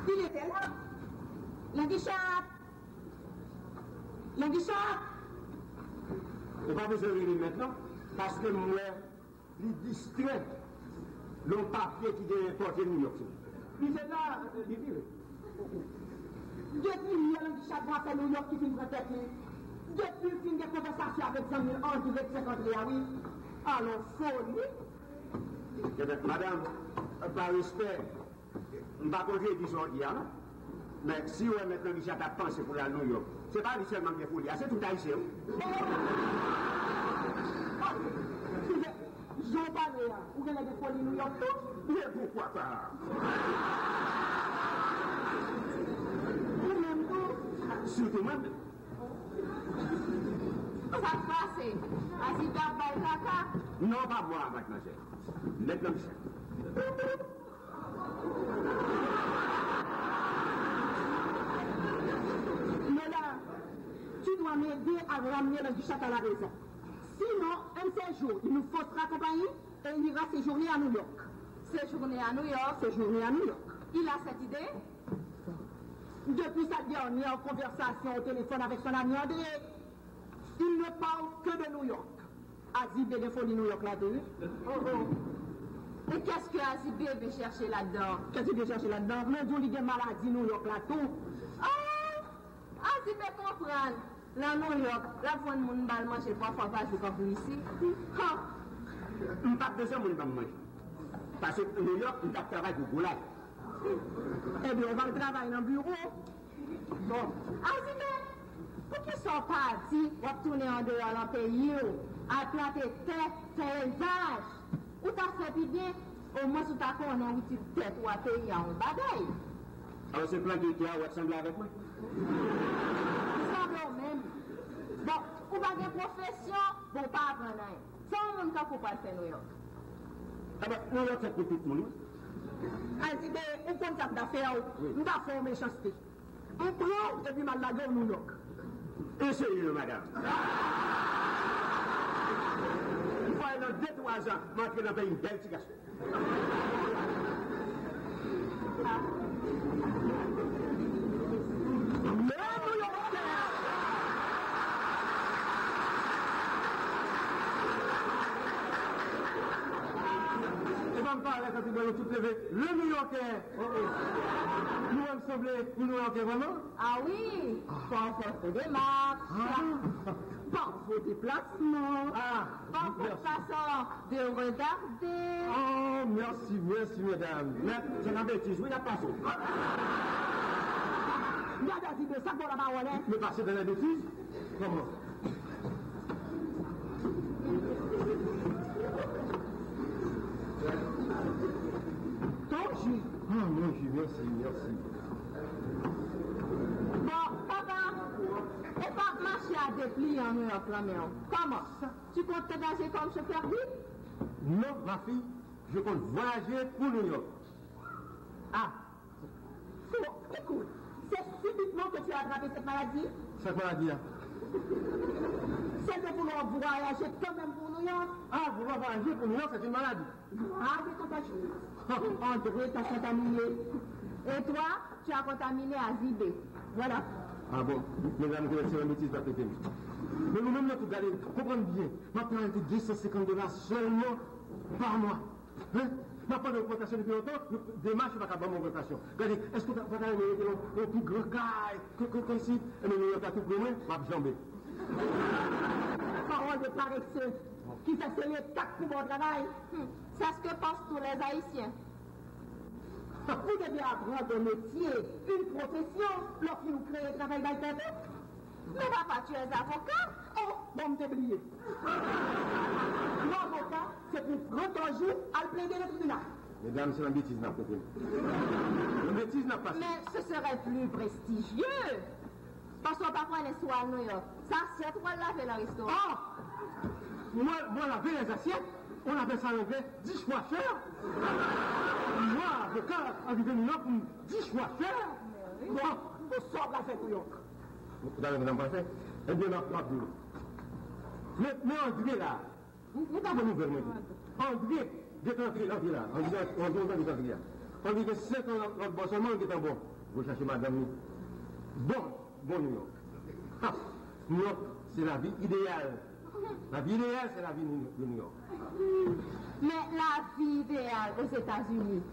Il était là. L'Anguichat. On va vous ouvrir maintenant, parce que moi, il distrait le papier qui est porté New York. Il est là, il dit. Depuis hier, l'Anguichat va faire New York qui finit peut-être. Depuis le film de conversation avec Samuel en direct 50 oui. Alors, folie. Madame, par respect, je ne vais pas conduire du jour hier, mais si vous maintenant Richard a pensé pour aller à New York, ce n'est pas seulement des folies, c'est tout haïtien. Jean Palais, vous avez des folies New York tout? Mais pourquoi pas? Vous-même tout? Surtout moi. Ça se passe. Azida Baïkaka? Non, pas moi, mademoiselle. Maintenant, Michel. Mais là, tu dois m'aider à ramener l'Anguichat à la raison. Sinon, un de ces jours, il nous faussera compagnie et il ira séjourner à New York. Séjourner à New York? Séjourner à New York. Il a cette idée? Depuis sa dernière conversation au téléphone avec son ami André, il ne parle que de New York. Azibé de folie New York là-dedans. Et qu'est-ce que Azibé veut chercher là-dedans? Qu'est-ce qu'il veut chercher là-dedans? Mais d'où il y a maladie New York là-tout. Azibé comprendre. Là, New York, la fois de mon bal manger 3 fois par jour comme ici. Je n'ai pas besoin de manger. Parce que New York, il travaille pour vous là. Eh bien, on va le travailler dans le bureau. Bon. Azibé, pour qu'ils sont partis, on va tourner en dehors dans le pays, à planter tête, faire élevage. Ou t'as fait bien, au moins si t'as qu'on a une petite tête ou à payer en bagaille. Alors, ce plan de toi, vous ressemblez avec moi? Vous semblez au même. Bon, ou pas de profession, bon, pas apprendre rien. Sans monde qui pas faire New York. Ah ben, New York, c'est pour tout le monde. Azibé, on compte ça d'affaires, nous avons fait une méchanceté. On prend et puis mal la gueule New York. Essayez-le, madame. Il faut aller dans 2-3 ans, m'entrer dans le pays une belle petite garçon. Le New Yorkais, nous sommes semblés pour New Yorkais vraiment? Ah oui, sans faire des démarches, Par vos déplacements. pas pour façon de regarder. Oh, merci, mesdames. Mais c'est la bêtise, oui, la passe. Regarde Azibé, ça pour la parole. Mais passer dans la bêtise? Comment? Ah, mon Dieu, merci. Bon, papa, et pas marcher à déplier en New York, là, mais comment? Tu comptes te gager comme chauffeur vite? Non, ma fille, je compte voyager pour New York. Bon, écoute, c'est subitement que tu as attrapé cette maladie. Cette maladie, là. C'est de vouloir voyager quand même pour New York. Vouloir voyager pour New York, c'est une maladie. C'est contagieux. André t'a contaminé. Et toi, tu as contaminé Azibé. Voilà. Ah bon, mesdames, c'est la bêtise d'apprêter. Mais nous-mêmes, nous allons comprendre bien. Maintenant, c'est 250 $ seulement par mois. Hein? Ma pas d'augmentation depuis longtemps, démarche pas qu'à bonne augmentation. Regardez, est-ce que tu vas aller au plus grand caille que ici? Et nous, nous avons tout pour moi, ma jambée. Parole de paresseux qui fait ses tac pour mon travail. C'est ce que pensent tous les Haïtiens. Vous devez apprendre un métier, une profession, lorsque vous créez un travail d'alternance. Mais papa, tu es avocat? Oh, bon, m'te oublié. L'avocat, c'est pour prendre un jour à le plaider le tribunal. Mesdames, c'est la bêtise n'a pas fait. La bêtise n'a pas fait. Mais ce serait plus prestigieux. Parce qu'on va prendre les soirs à New York. Ça, c'est toi laver le restaurant. Moi, laver les assiettes, on appelle ça en anglais 10 fois cher. Moi, avocat, arrivé à New York, 10 fois cher. Bon, on sort de la fête New York. Vous avez pas fait? Eh bien, ma boule. Mais André, là, vous avez une nouvelle, moi. André, j'ai entré là, on dit, On dit que 5 ans, notre bon seulement, qui est bon. Vous cherchez madame. Bon New York. Ah, New York, c'est la vie idéale. La vie idéale, c'est la vie de New York. Mais la vie idéale aux États-Unis,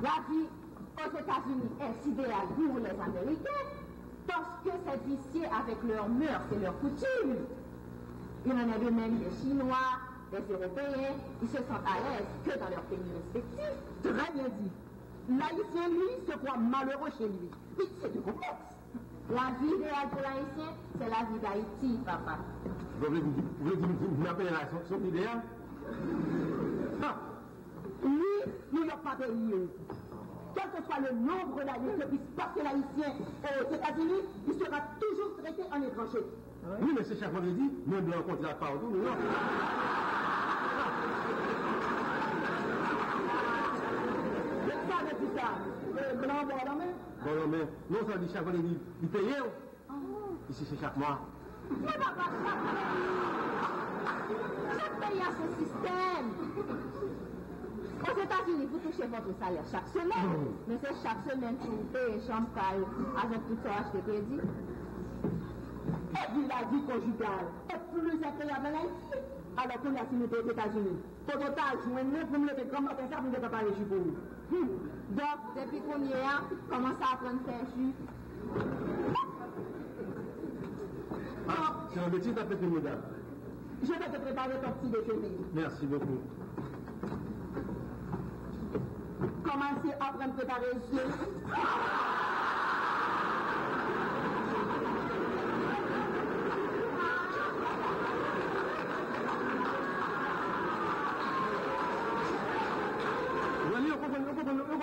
la vie aux États-Unis est idéale pour les Américains parce que c'est vicié avec leurs mœurs et leurs coutumes. Il en a de même des Chinois, des Européens, ils se sentent à l'aise que dans leur pays respectifs. Très bien dit. L'haïtien, lui, se croit malheureux chez lui. Mais c'est du complexe. La vie idéale pour l'haïtien, c'est la vie d'Haïti, papa. Vous voulez dire vous m'appelez son idéal? Ah. Oui, New York pas pays. Quel que soit le nombre d'années que puisse passer l'haïtien aux États-Unis, il sera toujours traité en étranger. Oui, mais c'est chaque vendredi, même blanc contre la part New York. Blanc, bon, la main. Bon, mais non, ça dit chaque vendredi, il paye. Ici, c'est chaque mois. Mais papa, chaque pays a son système. Aux États-Unis, vous touchez votre salaire chaque semaine, mais c'est chaque semaine que vous payez chambre avec tout ça acheté crédit. Et puis la vie conjugale est plus incroyable en Haïti, alors qu'on a signé aux États-Unis. Pour total, je me pour me lever comme matin, ça, vous ne pouvez pas parler pour vous. Donc, depuis qu'on y est, commencez à prendre faire jus. Ah, c'est un métier d'après mesdames. Je vais te préparer ton petit déjeuner. Merci beaucoup. Commencez à prendre préparer le jeu.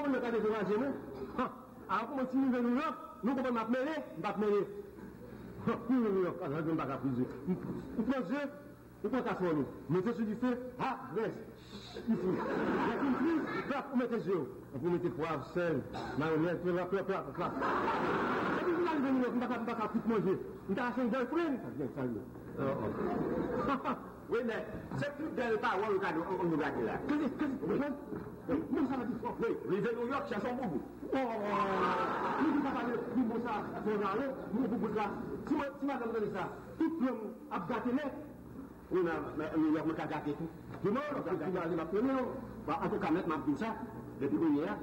On ne peut pas décourager, non? Alors, comment si nous venons New York, nous pouvons m'appeler, m'appeler. New York, on ne peut pas plus. On prend le jeu, on prend ta folie. Mettez sur du feu, ah, reste. Ici. Il y a une prise, là, vous mettez le jeu. Vous mettez poivre, sel, mayonnaise, plat. Et puis, vous allez venir, on ne peut pas tout manger. On t'a acheté un girlfriend, ça vient, ça y est. Oui, mais c'est plus belle parole qu'on nous regarde là. Comment ça va dire ça? Oui, les de New York, c'est son boubou. Oh, nous ne pouvons pas parler de ça, c'est parler, nous ne pouvons pas. Si madame donne ça, tout le monde a gâté l'air. Oui, mais New York m'a gâté tout. Non, on va aller m'appeler. En tout cas, maintenant, je dis ça, depuis qu'on y est,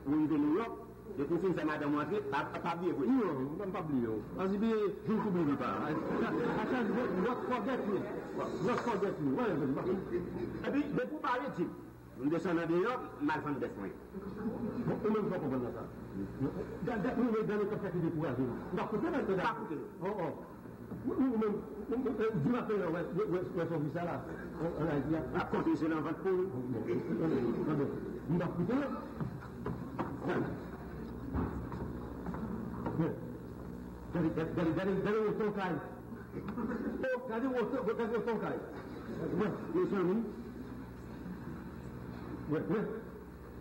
on est de New York, depuis que c'est madame entrée, pas oublié. Non, on ne pas oublier. Azibé, je ne t'oublie pas. Not forget me. Not forget me. Et puis, de vous parler, type. Nous descendons de New York, mal fait des soins. On ne peut pas comprendre ça. Nous, dans le cas de décourager. On va couper maintenant. Pas couper. Dis ma père, où est-ce qu'on vit ça là? On a dit, à côté, c'est l'envoi pour nous. On va couper. Regardez au ton caille. Regardez au ton caille. Les amis. Ouais.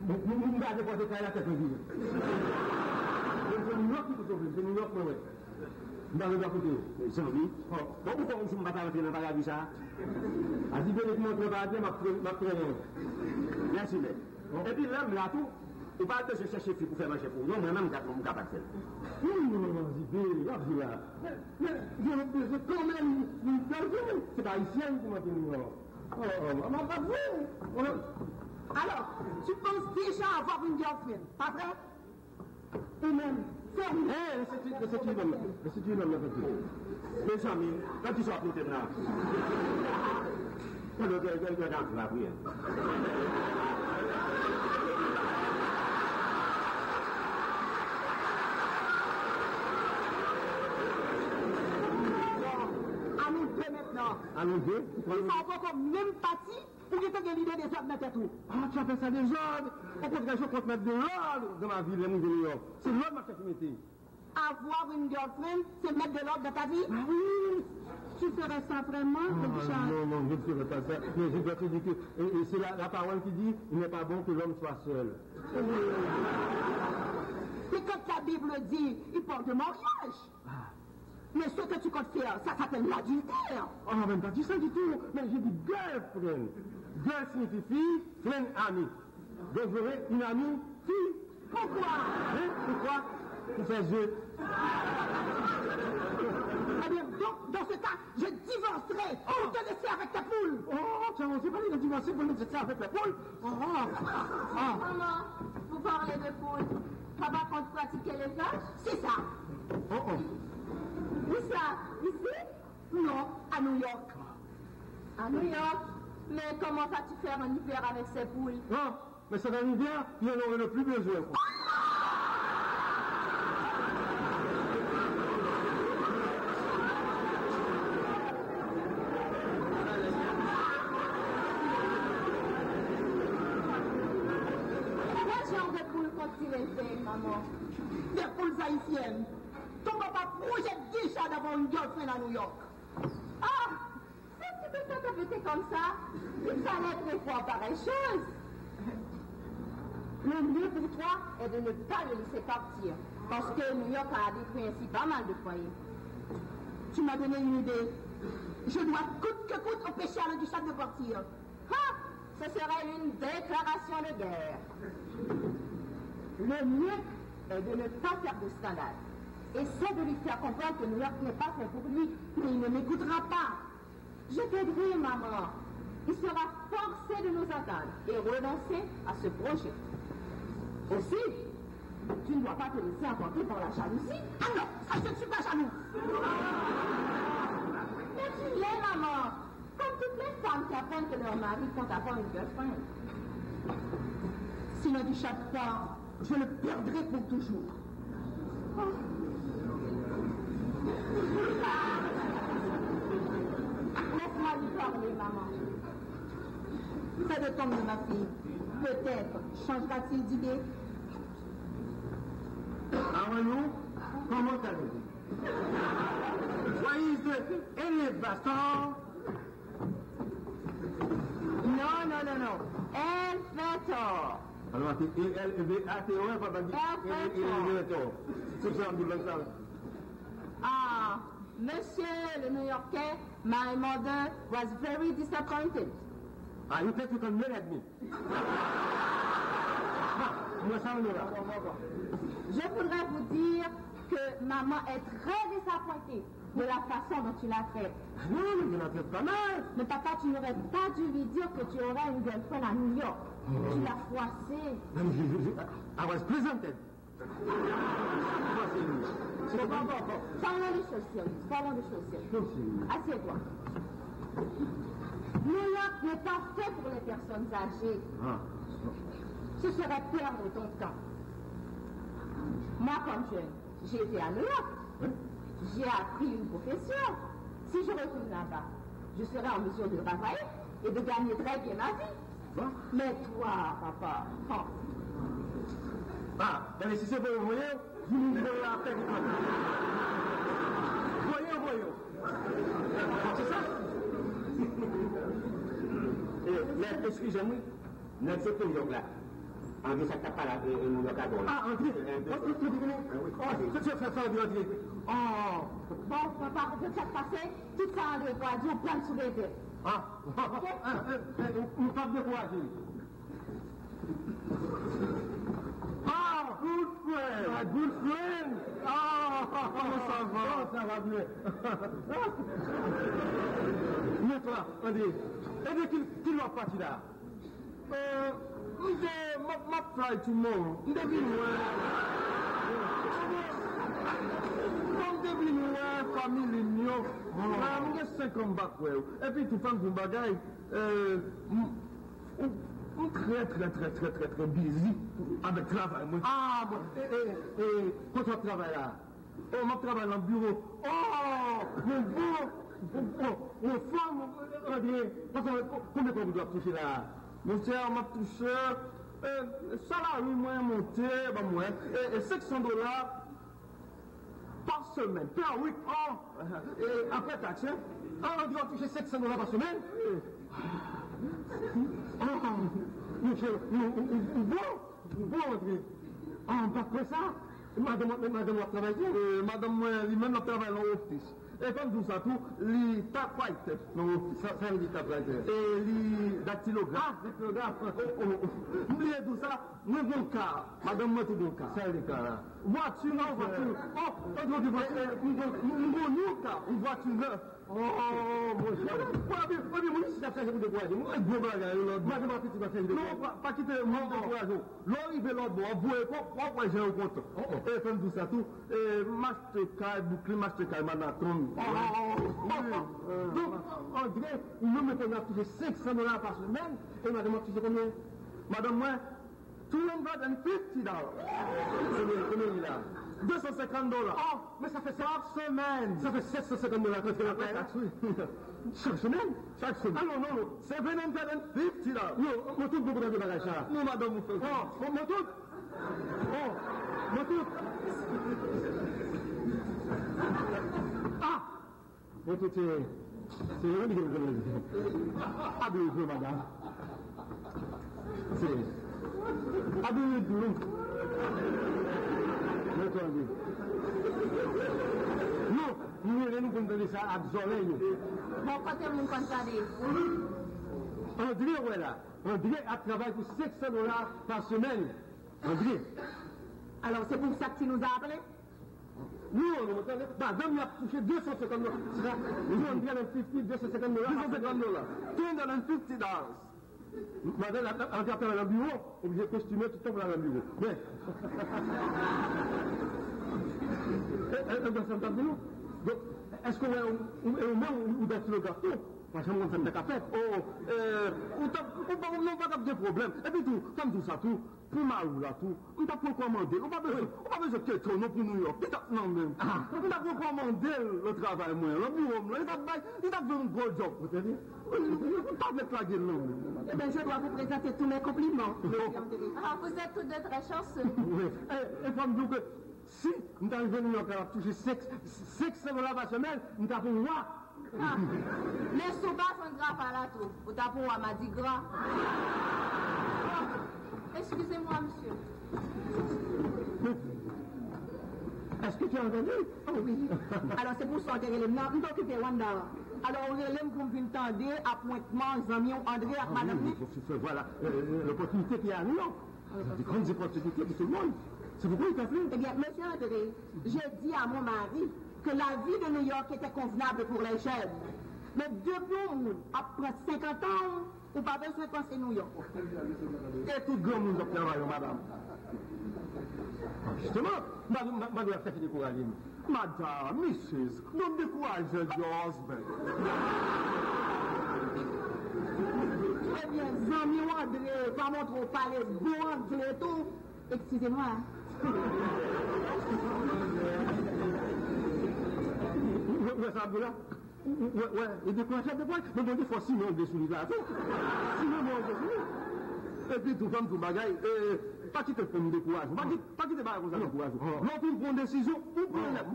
Nous ne gardons pas de caille à la tête de vie. C'est New York qui peut sauver. C'est New York, ouais. Nous allons à côté. C'est lui. Donc, pourquoi on ne va pas rentrer dans le paradis ça? A dit, bien, moi, je vais pas dire, ma frère. Merci, mais. Et puis, l'homme, là, tout. On parle de se chercher pour faire marcher pour nous, moi-même, je suis capable de faire. C'est quand même une personne. C'est pas haïtien qui m'a dit. On m'a pas vu. Alors, tu penses déjà avoir une girlfriend, pas vrai? Et même, faire une... C'est une homme, Mes amis, quand tu sors pour te là, on doit dans la prière. Allons deux maintenant. Allons deux. Il faut encore même parti pour que tu aies l'idée des autres dans ta tour. Ah, tu appelles ça des ordres? Au contraire, je compte mettre de l'ordre dans ma vie, les mouches de New York. C'est l'ordre ma tête qui mettait. Avoir une girlfriend, c'est mettre de l'ordre dans ta vie? Ah oui! Tu ferais ça vraiment, non, je ne ferais pas ça. Mais je dois te dire que c'est la parole qui dit il n'est pas bon que l'homme soit seul. Mais quand ta Bible dit, il parle de mariage. Mais ce que tu comptes faire, ça s'appelle l'adultère. Oh, même pas dit ça du tout. Mais j'ai dit girlfriend. Girl signifie fille, friend, ami. Donc j'aurai une amie, fille, Pourquoi? Hein? Pourquoi? Pour faire jeu. Eh bien, donc, dans ce cas, je divorcerai pour te laisser avec ta poule. Oh, tu as osé parler de divorcer pour me laisser avec la poule? Maman, vous parlez de poule. Papa compte pratiquer les vaches? C'est ça. Où ça? Ici? Non, à New York. À New York? Mais comment vas-tu faire en hiver avec ces poules? Non, mais c'est dans l'hiver, il en aurait le plus besoin. Quel genre de poules compte-t-il élever, maman? Des poules haïtiennes. Ton papa projette déjà d'avoir une girlfriend à New York. Ah! Si tu peux t'interpréter comme ça, il fallait prévoir pareille chose. Le mieux pour toi est de ne pas le laisser partir. Parce que New York a détruit ainsi pas mal de foyers. Tu m'as donné une idée. Je dois coûte que coûte empêcher Alain Duchac de partir. Ah! Ce serait une déclaration de guerre. Le mieux est de ne pas faire de scandale. Essaie de lui faire comprendre que New York n'est pas fait pour lui. Mais il ne m'écoutera pas. Je t'aiderai, maman. Il sera forcé de nous entendre et renoncer à ce projet. Aussi, tu ne dois pas te laisser emporter par la jalousie. Ah non, ça, je ne suis pas jaloux. Mais tu l'es, maman. Comme toutes les femmes qui apprennent que leur mari compte avoir une girlfriend. Si le Duchac part, je le perdrai pour toujours. Laisse-moi lui parler, maman. Fais de tombe de ma fille. Peut-être changera-t-il d'idée. Arnaud, comment allez-vous? Why is the elevator? Non. Elle fait tort. Alors, ATO, papa dit, elevator. C'est ça, on dit comme ça. Ah, monsieur le New-Yorkais, my mother was very disappointed. Ah, you think you can yell at me? Moi, ça, on est là. Je voudrais vous dire que maman est très désappointée de la façon dont tu l'as fait. Non, mais il en a fait pas mal. Mais papa, tu n'aurais pas dû lui dire que tu aurais une girlfriend à New York. Tu l'as froissé. I was presented. Parlons des choses sérieuses. Assieds-toi. New York n'est pas fait pour les personnes âgées. Ce serait perdre ton temps. Moi, comme jeune, j'ai été à New York. J'ai appris une profession. Si je retourne là-bas, je serai en mesure de travailler et de gagner très bien ma vie. Mais toi, papa, Mais si c'est pour le voyez, vous nous voyez la tête. Voyons. C'est ça? Mais excusez-moi, notre secteur là, André, ça t'a pas là, nous le cadre là. Ah, André, tu fais ça, André. bon, papa, de cette passée, tout ça, André, quoi, Dieu plein sous les deux. On parle de quoi, good friend. Ça va bien. Mais toi, André, qui l'a parti là? Ma fly tomorrow. Famille l'union, je sais 50 bacs, et puis tout le bagaille, très busy avec le travail. Et quand tu travailles là, je travaille dans le bureau. Mon femme, combien vous doit toucher là? Mon frère m'a touché, salarié moins monté, et $600 par semaine, par week, et après taxe, on doit toucher $700 par semaine. Monsieur, bon, André. Pas que ça. Madame a travaillé, madame lui-même a travaillé dans l'office. Et comme tout ça, tout, les tape white. Non, ça veut dire tape white. Et les dactylographes. Ah, dactylographes. Oubliez tout ça, moi, bon cas. Madame, moi, tout bon cas. Ça veut dire cas. Voiture, non, voiture. Oh, une voiture neuve. Oh, mon cher. Moi, si ça fait de courage, moi, je vais faire non, pas quitter mon courage. L'arrivée l'autre, vous voyez pourquoi j'ai un compte. Et comme tout ça, tout, Mastercard, bouclier Mastercard, Manaton. Donc, en vrai, nous mettons à toucher $500 par semaine, et madame, tu sais combien? Madame, moi, $250. C'est là. $250. Oh, mais ça fait chaque semaine. Ça fait $750 quand tu fais la taxe, oui. Chaque semaine? Chaque semaine. Ah non, non, non. $750. Non, mon tout, beaucoup de bagages. Non, madame, vous faites. Oh, mon tout. Oh, mon tout. Ah! Mon tout, c'est vraiment que vous avez dit. Madame. C'est. Habillez de l'eau. Non, nous comptons ça à Zoleil. Bon, côté mon constaté. André, voilà. André a travaillé pour $600 par semaine. André. Alors, c'est pour ça que tu nous as appelé? Nous, on a madame, il a touché $250. Nous, on vient de $250. $250. Madame, en regardant dans le bureau, obligé de costumer tout le temps dans le bureau. Mais. Donc, est-ce qu'on est au même ou d'être le gâteau? Parce que on fait café. On n'a pas de problème. Et puis tout, comme tout ça, tout, pour Marou là, tout, on n'a pas commandé. On n'a pas besoin de quelqu'un pour New York. Non, même. On n'a pas commandé le travail, moi. Le bureau, il a fait un gros job. On n'a pas mettre la gueule, non. Eh bien, je dois vous présenter tous mes compliments. Ah, vous êtes tous deux très chanceux. Et comme vous que si nous arrivons à New York à toucher $600 par semaine, nous avons voir. Mais sous bas, on ne gras pas là tout. Vous tapez à m'a dit gras. Excusez-moi, monsieur. Est-ce que tu as entendu? Oh oui. Alors, c'est pour ça que je suis occupé Wanda. Alors, on est pour venir tendre appointement, Zamion, André, avec madame. Voilà, l'opportunité qui est à New York. Des grandes opportunités pour tout le monde. C'est pourquoi il t'a fait? Eh bien, monsieur André, j'ai dit à mon mari que la vie de New York était convenable pour les jeunes. Mais depuis après 50 ans, on n'a pas besoin de penser New York. Et tout le monde a travaillé, madame. Justement, madame a fait décourager. Madame, Mrs., don't décourage your husband. Eh bien, Zami André, pas mon trop parler bon anglais tout. Excusez-moi. Ouais, ça va là. Ouais, et décourager de quoi? Mais bon, il faut sinon des souliers là. Sinon, on et puis tout comme tout bagaille, pas quitter pour me décourager. Pas quitter par exemple décourager. L'autre prend une décision, vous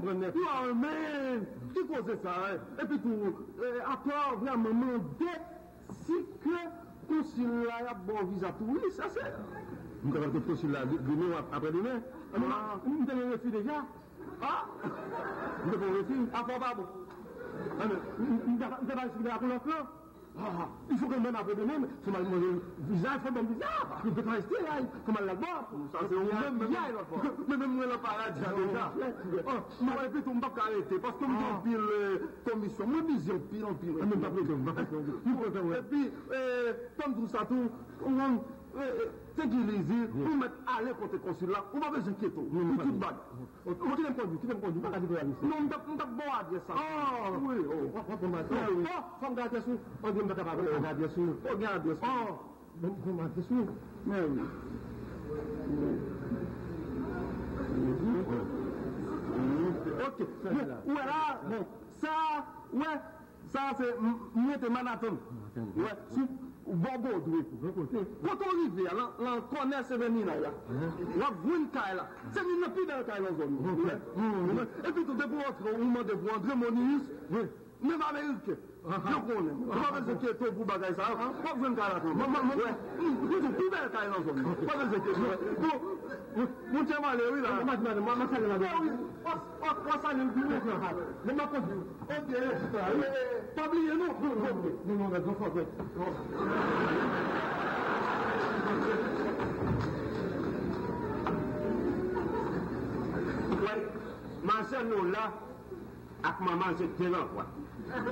prenez. Tu as un man qui cause ça. Et puis tout, après, vraiment, si que consul là, a bon visa tout, oui, ça c'est. Nous avons des consul là, demain après-demain. Nous avons un refus déjà. Ah! Nous avons un refus. Ah, pas bon. Nous avons un refus. Ah, il faut que même après demain, il faut mal manger le visage, il faut même visa. Il ne peut pas rester là, il faut mal là-bas. Ça c'est au même bien. Mais même moi, là, paradis déjà. Moi, et puis, on ne peut pas arrêter parce que moi, pile commission, moi, vision pile en pile. Même pas plus. Et puis, comme tout ça, tout, c'est qu'il les dit, pour mettre à l'air contre le consul là, on va besoin de tout. Tout bad. Tu l'aimes conduire, pas la vidéo là. Non, on t'a bon à dire ça. Ah, oui, oh, faut regarder sur. On dit, on va regarder sur. Regarder sur. Oh, on va regarder sur. Mais oui. Ok, voilà, bon, ça, ouais, ça c'est mieux Manhattan. Ouais, sous Bordeaux, quand on arrive là, on connaît ces vénines là, la grande caille là, c'est une plus belle caille dans la zone. Et puis tout dépend entre au moment de voir André Monius, même américain. Je connais. Pas besoin de tout pour bagager ça. Pas besoin de caille là. Plus belle caille dans la zone. Pas besoin de Mon tiens mal, oui, là. Moi, ça là. Oui, on s'en est dit, mais ma cause. Ok, pas oublier, non. Non, non, faut que. Ouais, ma soeur, nous là, avec maman, c'est terrain, quoi.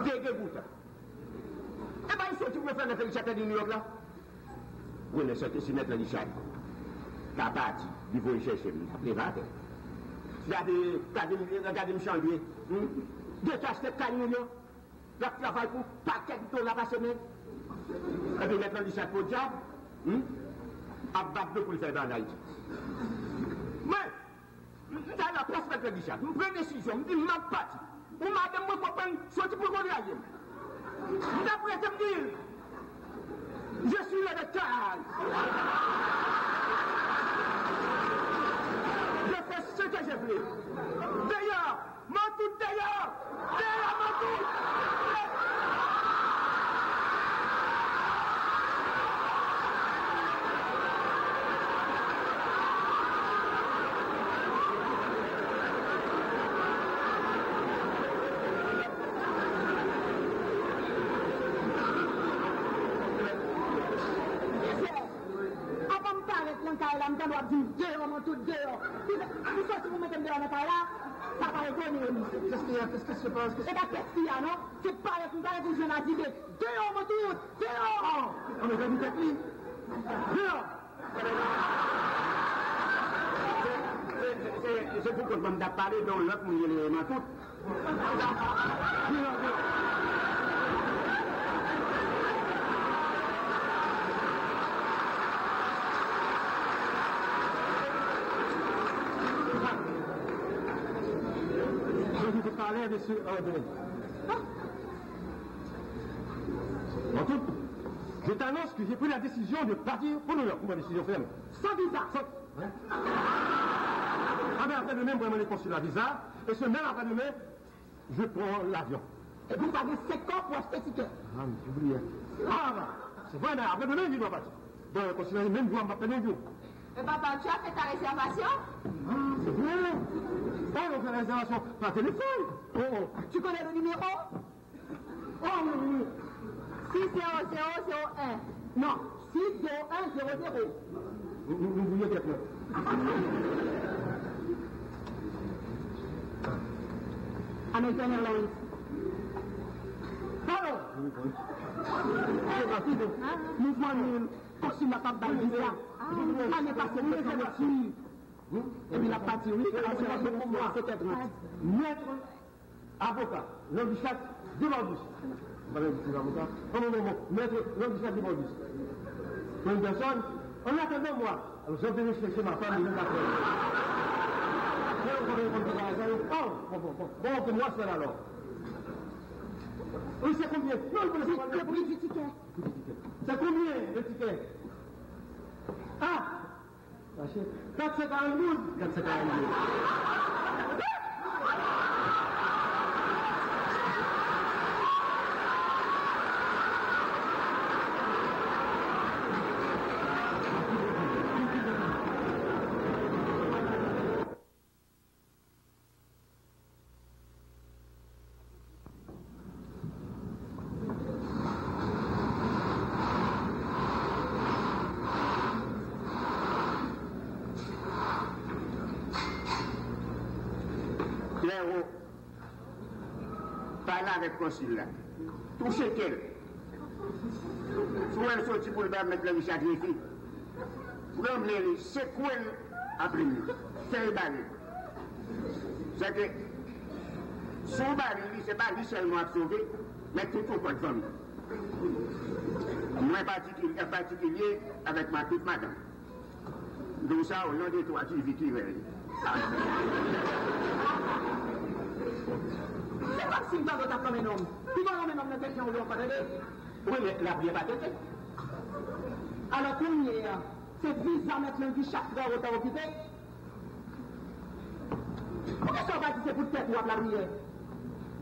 Dégagez vous ça. Eh bien, il faut que vous faire le château de New York là. Oui, mais c'est si mettre le chat. La partie, il faut y chercher, les vagues. Regardez, me changer. Deux caches de canyon, là, travail pour paquet de dollars par semaine. Et puis mettre le chat pour le diable. À battre pour le faire dans Haïti. Mais, dans la place de la chat, je prends une décision, je dis, je m'en parti. Ou madame, moi, je prends sortir pour le voyager. D'après ce que je dis, je suis là de case. Je fais ce que je veux. D'ailleurs, mon tout d'ailleurs, mon tout. Qu'est-ce qui se passe? Et bien, qu'est-ce qu'il y a, non? C'est pas avec une barre de jeune à dire, dehors, mon tout, dehors! On est venu t'appeler. Dehors! C'est pour que je me parler dans l'autre, mais il est ma toute. Je vais parler à M. André. En tout, je t'annonce que j'ai pris la décision de partir pour New York. Une décision ferme. Sans visa! Ah ben après-demain, je vais aller consuler la visa. Et ce même après-demain, je prends l'avion. Et vous payez 5 ans pour acheter ticket. Ah, mais j'ai oublié. Ah, bah, c'est vrai, mais après-demain, je dois partir. Donc, le consulat, même vous, on va prendre un jour. Et papa, tu as fait ta réservation? Ah, c'est vrai. Oh, on fait la réservation par téléphone. Oh, oh. Tu connais le numéro? Oh, oui, oui. 60001. Non, 60100. Vous vouliez quelqu'un. American Airlines. Alors, C'est parti de mouvement nul. Consulat pas de visa. L'année passée, nous avons reçu. Et puis la partie, oui, c'était grand. maître, avocat, l'homme du chat, Débordus. Madame, c'est l'avocat. Oh non, non, non, maître, l'homme du chat, Débordus. Pour une personne, en attendant moi, alors je vais chercher ma femme, il est après. Bon, que moi, c'est là, alors. Oui, c'est combien? Non, Le prix du ticket. c'est combien, le ticket? Ah! 440 440 Clairement, parler avec le consul là. Touchez qu'elle. Soit elle sortit pour le mettre le Richard Griffith. Pour l'emmener, c'est quoi après lui? C'est le baril. C'est que son baril, c'est pas lui seulement à sauver, mais tout au code famille. Moi particulier avec ma toute madame. Donc ça, au nom de toi, tu vis qui veut. C'est pas si vous avez comme un homme. Comment on met un homme dans quelqu'un où on va aider? Oui, mais la vie n'est pas tête. Alors, combien? C'est visa mettre un vie chaque fois où on occupé? Pourquoi ça va dire c'est pour tête ou à la prière?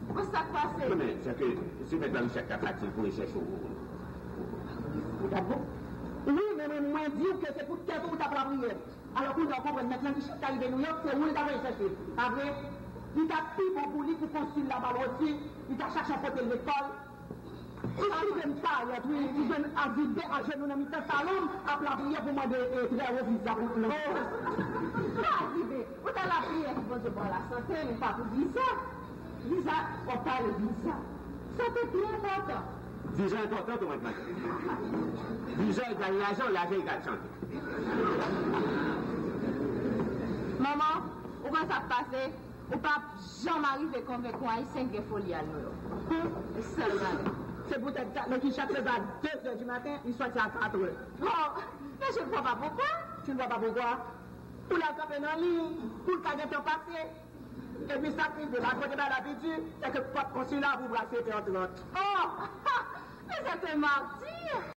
Où ça passe? Oui, mais c'est que si maintenant chaque facile pour les chercher Oui, mais moi, je dis que c'est pour tête ou à la prière. Alors qu'on doit comprendre maintenant que chaque arrivé de New York, c'est où il t'a cherché. Après, il t'a pris pour lui pour construire la balle aussi, il t'a cherché à porter l'école. Il vient ça, il vient à vider, à jeune, on a mis un salon, à la prière pour moi de très haut visa pour le Vous avez la prière qui pose pour la santé, mais pas pour visa. Visa, on parle de visa. Ça c'est très important. Visa important, tout maintenant. Visa égale l'argent égale santé. Maman, où va ça passer? Ou pas jamais arrivé à convaincre un haïtien qui est folie à New York. C'est peut-être ça, mais qui chaque chose à 2 h du matin, il soit à 4 h. Oh, mais je ne vois pas pourquoi. Tu ne vois pas pourquoi? Pour la camper en ligne, pour le cadet en passé. Et puis ça qui de la côté de l'habitude, c'est que pas de consulat vous brasser et entre l'autre. Oh, mais c'est un martyr.